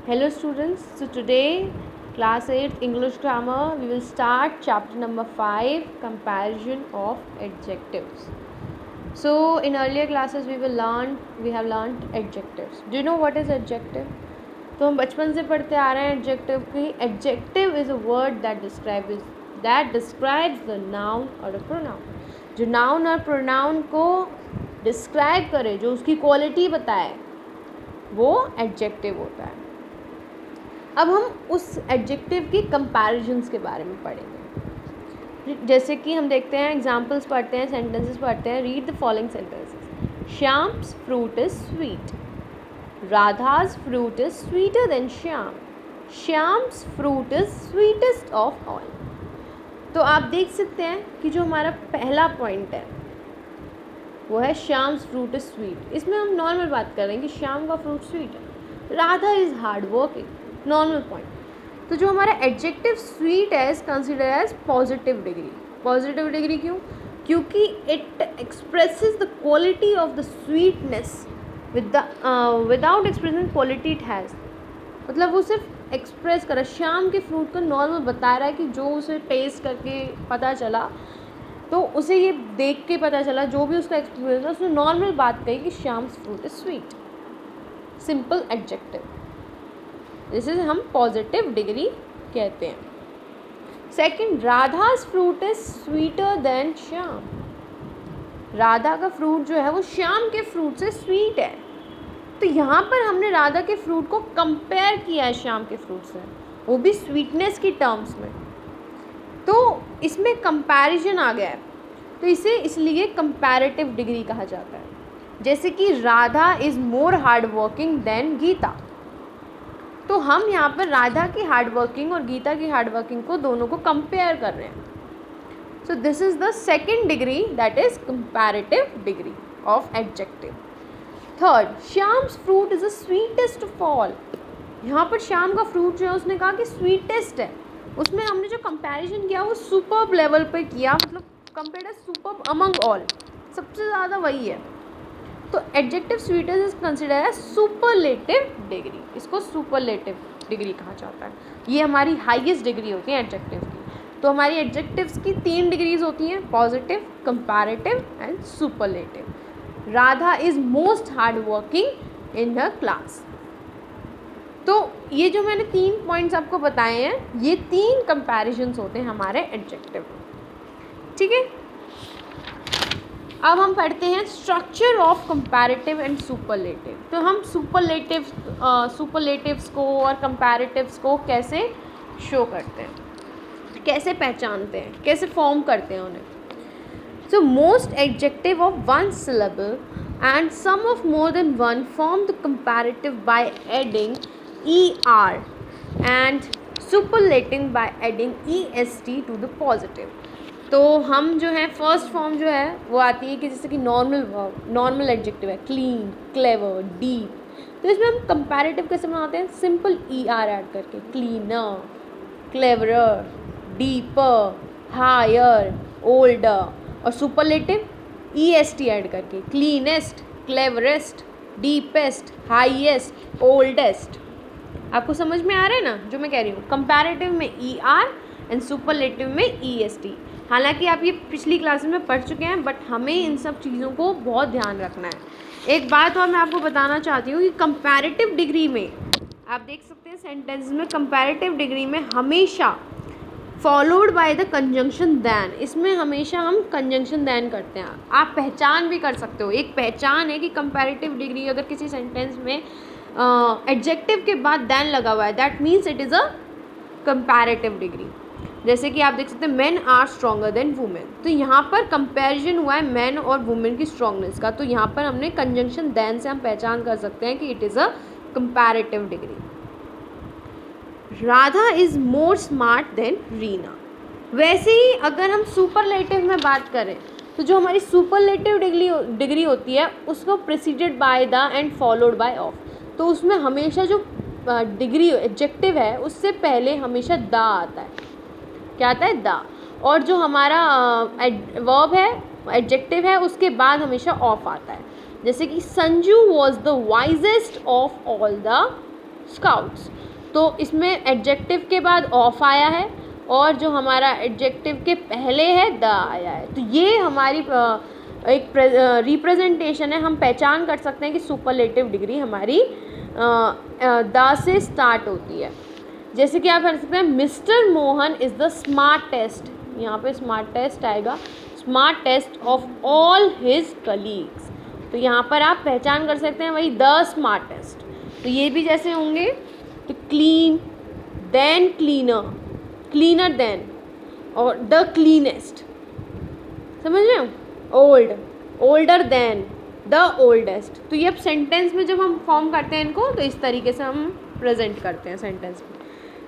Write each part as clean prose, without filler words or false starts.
Hello students, so today class 8 English grammar we will start chapter number 5 comparison of adjectives. So in earlier classes we have learned adjectives. Do you know what is adjective? तो हम बचपन से पढ़ते आ रहे हैं adjective की. Adjective is a word that describes the noun or a pronoun. जो noun और pronoun को describe करे, जो उसकी quality बताए, वो adjective होता है. अब हम उस एडजेक्टिव की कंपैरिजन्स के बारे में पढ़ेंगे. जैसे कि हम देखते हैं, एग्जांपल्स पढ़ते हैं, सेंटेंसेस पढ़ते हैं. Read the following sentences. Shyam's fruit is sweet. Radha's fruit is sweeter than Shyam. Shyam's fruit is sweetest of all. तो आप देख सकते हैं कि जो हमारा पहला पॉइंट है वो है श्याम्स फ्रूट इज स्वीट. इसमें हम नॉर्मल बात कर रहे हैं कि श्याम का फ्रूट स्वीट है. Radha is hard working, normal point. तो जो हमारा एडजेक्टिव स्वीट है is consider as positive degree. Positive degree क्यों? क्योंकि it expresses the quality of the sweetness without expressing quality it has. मतलब वो सिर्फ एक्सप्रेस कर रहा है. शाम के फ्रूट को नॉर्मल बता रहा है कि जो उसे टेस्ट करके पता चला, तो उसे ये देख के पता चला, जो भी उसका एक्सपीरियंस था, उसने नॉर्मल बात कही कि Shyam's fruit is sweet. Simple adjective, जिसे हम पॉजिटिव डिग्री कहते हैं. Second, Radha's fruit is sweeter than Shyam. Radha का फ्रूट जो है वो श्याम के फ्रूट से स्वीट है. तो यहाँ पर हमने राधा के फ्रूट को कंपेयर किया है श्याम के फ्रूट से, वो भी स्वीटनेस की टर्म्स में. तो इसमें कंपैरिजन आ गया है, तो इसे इसलिए कंपैरेटिव डिग्री कहा जाता है. जैसे कि Radha is more hard working than Geeta. तो हम यहाँ पर राधा की हार्ड वर्किंग और गीता की हार्ड वर्किंग को दोनों को कंपेयर कर रहे हैं. So this is the second degree, that is comparative degree of adjective. Third, Shyam's fruit is the sweetest of all. यहाँ पर श्याम का फ्रूट जो है उसने कहा कि स्वीटेस्ट है. उसमें हमने जो कंपैरिजन किया वो सुपर्ब लेवल पे किया, मतलब कंपेयर्ड सुपर्ब अमंग ऑल, सबसे ज़्यादा वही है. तो adjective sweetest is consider as superlative degree. इसको सुपरलेटिव डिग्री कहा जाता है. ये हमारी हाईएस्ट डिग्री होती है एडजेक्टिव की. तो हमारी एडजेक्टिव्स की 3 डिग्रीज होती हैं, positive, comparative and superlative. Radha is most hard working in the class. तो ये जो मैंने 3 पॉइंट्स आपको बताए हैं, ये 3 कंपैरिजन्स होते हैं हमारे एडजेक्टिव. ठीक है, अब हम पढ़ते हैं structure of comparative and superlative. तो हम सुपरलेटिव्स को और कंपैरेटिव्स को कैसे शो करते हैं, कैसे पहचानते हैं, कैसे फॉर्म करते हैं उन्हें. So most adjective of one syllable and some of more than one form the comparative by adding ER and superlative by adding EST to the positive. तो हम जो है फर्स्ट फॉर्म जो है वो आती है कि जैसे कि नॉर्मल एडजेक्टिव है, क्लीन, क्लेवर, डीप. तो इसमें हम कंपैरेटिव कैसे बनाते हैं? सिंपल ER ऐड करके, cleaner, cleverer, deeper, higher, older. और सुपरलेटिव EST ऐड करके, cleanest, cleverest, deepest, highest, oldest. आपको समझ में आ रहा है ना जो मैं कह रही हूँ? कंपैरेटिव में ER एंड सुपरलेटिव में EST. हालांकि आप ये पिछली क्लासेस में पढ़ चुके हैं, बट हमें इन सब चीज़ों को बहुत ध्यान रखना है. एक बात और मैं आपको बताना चाहती हूँ कि कंपैरेटिव डिग्री में आप देख सकते हैं सेंटेंस में, कंपैरेटिव डिग्री में हमेशा followed by the conjunction than. इसमें हमेशा हम कंजंक्शन दैन करते हैं. आप पहचान भी कर सकते हो, एक पहचान है कि कंपैरेटिव डिग्री अगर किसी सेंटेंस में एडजेक्टिव के बाद दैन लगा हुआ है, that means it is a comparative degree. जैसे कि आप देख सकते हैं men are stronger than women. तो यहाँ पर कंपैरिजन हुआ है मैन और वुमेन की स्ट्रॉन्गनेस का. तो यहाँ पर हमने कंजंक्शन दैन से हम पहचान कर सकते हैं कि it is a comparative degree. Radha is more smart than Reena. वैसे ही अगर हम सुपरलेटिव में बात करें तो जो हमारी सुपरलेटिव डिग्री होती है उसको preceded by the end followed by of. तो उसमें हमेशा जो डिग्री एडजेक्टिव है उससे पहले हमेशा द आता है. क्या आता है? द. और जो हमारा वर्ब है, एडजेक्टिव है, उसके बाद हमेशा ऑफ आता है. जैसे कि Sanju was the wisest of all the scouts. तो इसमें एडजेक्टिव के बाद ऑफ आया है और जो हमारा एडजेक्टिव के पहले है द आया है। तो ये हमारी एक रिप्रेजेंटेशन है, हम पहचान कर सकते हैं कि सुपरलेटिव डिग्री हमारी द से स्टार्ट होती है। जैसे कि आप कर सकते हैं mister Mohan is the smartest, यहाँ पे स्मार्टेस्ट आएगा, smartest of all his colleagues. तो यहाँ पर आप पहचान कर सकते हैं वही द स्मार्टेस्ट। तो ये भी जैसे होंगे तो clean, then cleaner, cleaner than, और द क्लीनेस्ट, समझ रहे हो, old, older than, the oldest. तो ये अब सेंटेंस में जब हम फॉर्म करते हैं इनको तो इस तरीके से हम प्रेजेंट करते हैं सेंटेंस में।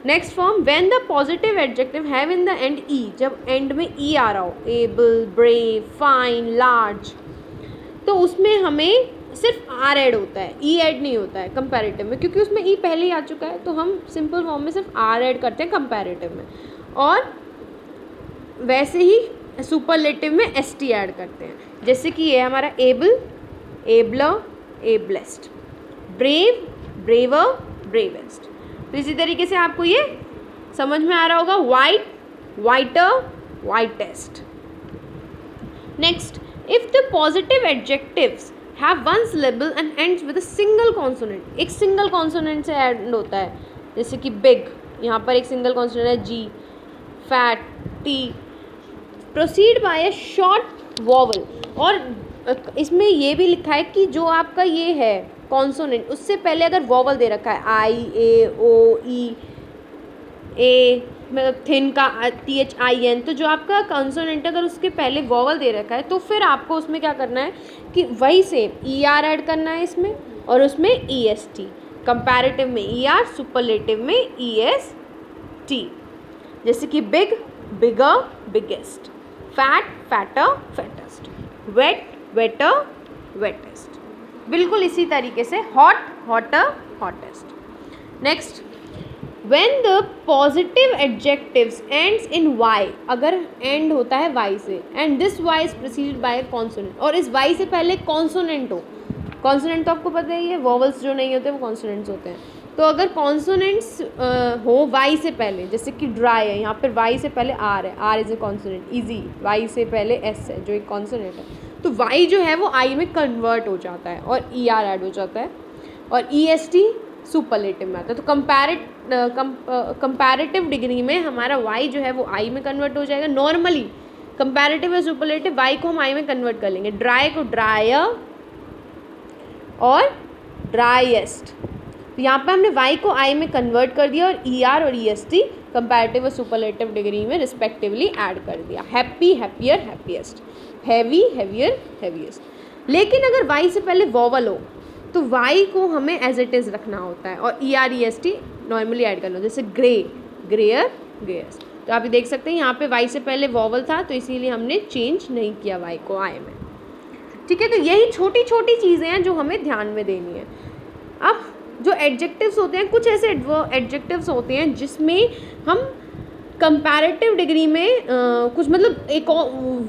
Next form, when the positive adjective have in the end E, जब एंड में ई आ रहा हो, एबल, ब्रेव, फाइन, लार्ज, तो उसमें हमें सिर्फ आर ऐड होता है, ई ऐड नहीं होता है कंपैरेटिव में, क्योंकि उसमें ई पहले ही आ चुका है। तो हम सिंपल फॉर्म में सिर्फ आर ऐड करते हैं कंपैरेटिव में, और वैसे ही सुपरलेटिव में एस टी ऐड करते हैं। जैसे कि ये हमारा able, abler, ablest, brave, braver, bravest. तो इसी तरीके से आपको ये समझ में आ रहा होगा, white, whiter, whitest. Next, if the positive adjectives have one syllable and ends with a single consonant, एक सिंगल कॉन्सोनेंट से एंड होता है, जैसे कि बिग, यहाँ पर एक सिंगल कॉन्सोनेंट है जी, fat, T, proceed by a short vowel. और इसमें ये भी लिखा है कि जो आपका ये है कॉन्सोनेंट, उससे पहले अगर वॉवल दे रखा है, आई, ए, ओ, ई, ए, मतलब थिन का THIN, तो जो आपका कॉन्सोनेंट अगर उसके पहले वॉवल दे रखा है तो फिर आपको उसमें क्या करना है कि वही सेम ER ऐड करना है इसमें, और उसमें EST, कंपैरेटिव में ER, सुपरलेटिव में EST। जैसे कि big, bigger, biggest, fat, fatter, fattest, wet, wetter, wettest. बिल्कुल इसी तरीके से hot, hotter, hottest. Next, when the positive adjectives ends in Y, अगर एंड होता है वाई से, and this Y is preceded by consonant, और इस वाई से पहले कॉन्सोनेंट हो, कॉन्सोनेंट तो आपको पता ही है, वॉवल्स जो नहीं होते वो कॉन्सोनेंट्स होते हैं। तो अगर कॉन्सोनेंट्स हो वाई से पहले, जैसे कि ड्राई है, यहाँ पर वाई से पहले आर है, R is a consonant, easy, Y से पहले एस है जो एक कॉन्सोनेंट है, तो वाई जो है वो आई में कन्वर्ट हो जाता है और ER ऐड हो जाता है, और EST सुपरलेटिव में आता है। तो कंपैरेटिव डिग्री में हमारा वाई जो है वो आई में कन्वर्ट हो जाएगा। नॉर्मली कंपैरेटिव या सुपरलेटिव वाई को हम आई में कन्वर्ट कर लेंगे, ड्राई को ड्रायर और ड्राईएस्ट। तो यहाँ पर हमने वाई को आई में कन्वर्ट कर दिया और ER और EST कंपैरेटिव और सुपरलेटिव डिग्री में रिस्पेक्टिवली ऐड कर दिया। Happy, happier, happiest, heavy, heavier, heaviest. लेकिन अगर वाई से पहले वॉवल हो तो वाई को हमें एज इट इज़ रखना होता है और ER EST नॉर्मली ऐड करना होता है। जैसे ग्रे, ग्रेयर, ग्रेयस्ट। तो आप देख सकते हैं यहाँ पे वाई से पहले वॉवल था तो इसीलिए हमने चेंज नहीं किया वाई को आई में। ठीक है, तो यही छोटी छोटी चीज़ें हैं जो हमें ध्यान में देनी है। अब जो एडजेक्टिव्स होते हैं, कुछ ऐसे एडजेक्टिव्स होते हैं जिसमें हम कंपैरेटिव डिग्री में कुछ मतलब एक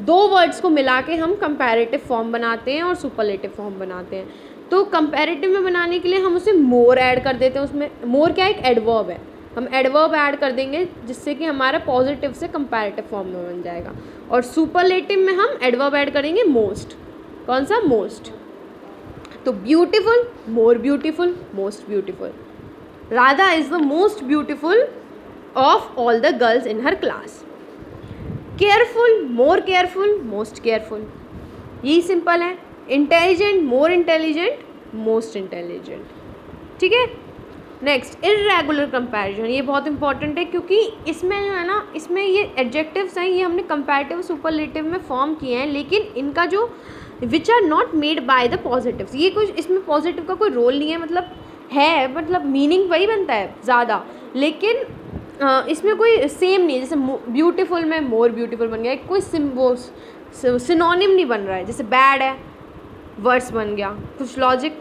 दो वर्ड्स को मिला के हम कंपैरेटिव फॉर्म बनाते हैं और सुपरलेटिव फॉर्म बनाते हैं। तो कंपैरेटिव में बनाने के लिए हम उसे मोर ऐड कर देते हैं। उसमें मोर क्या है, एक एडवर्ब है, हम एडवर्ब ऐड कर देंगे जिससे कि हमारा पॉजिटिव से कंपैरेटिव फॉर्म में बन जाएगा। और सुपरलेटिव में हम एडवर्ब ऐड करेंगे मोस्ट। कौन सा, मोस्ट। तो beautiful, more beautiful, most beautiful. Radha is the most beautiful of all the girls in her class. Careful, more careful, most careful. यही सिंपल है। Intelligent, more intelligent, most intelligent. ठीक है। Next, irregular comparison. ये बहुत important है क्योंकि इसमें जो है ना, इसमें ये एडजेक्टिव्स हैं, ये हमने कंपैरेटिव सुपरलेटिव में फॉर्म किए हैं, लेकिन इनका जो which are not made by the positives, ये कुछ इसमें पॉजिटिव का कोई रोल नहीं है, मतलब मीनिंग वही बनता है ज़्यादा, लेकिन इसमें कोई सेम नहीं है। जैसे ब्यूटीफुल में मोर ब्यूटीफुल बन गया, कोई सिनोनिम नहीं बन रहा है। जैसे बैड है, वर्स बन गया, कुछ लॉजिक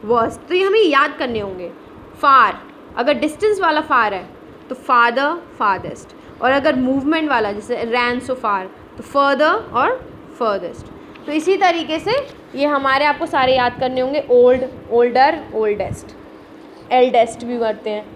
वर्स। तो ये हमें याद करने होंगे। फार, अगर डिस्टेंस वाला फार है तो फादर, फादेस्ट। और अगर मूवमेंट वाला जैसे रैन सो फार तो फर्दर और फर्देस्ट। तो इसी तरीके से ये हमारे आपको सारे याद करने होंगे। Old, older, oldest. एल्डेस्ट भी करते हैं।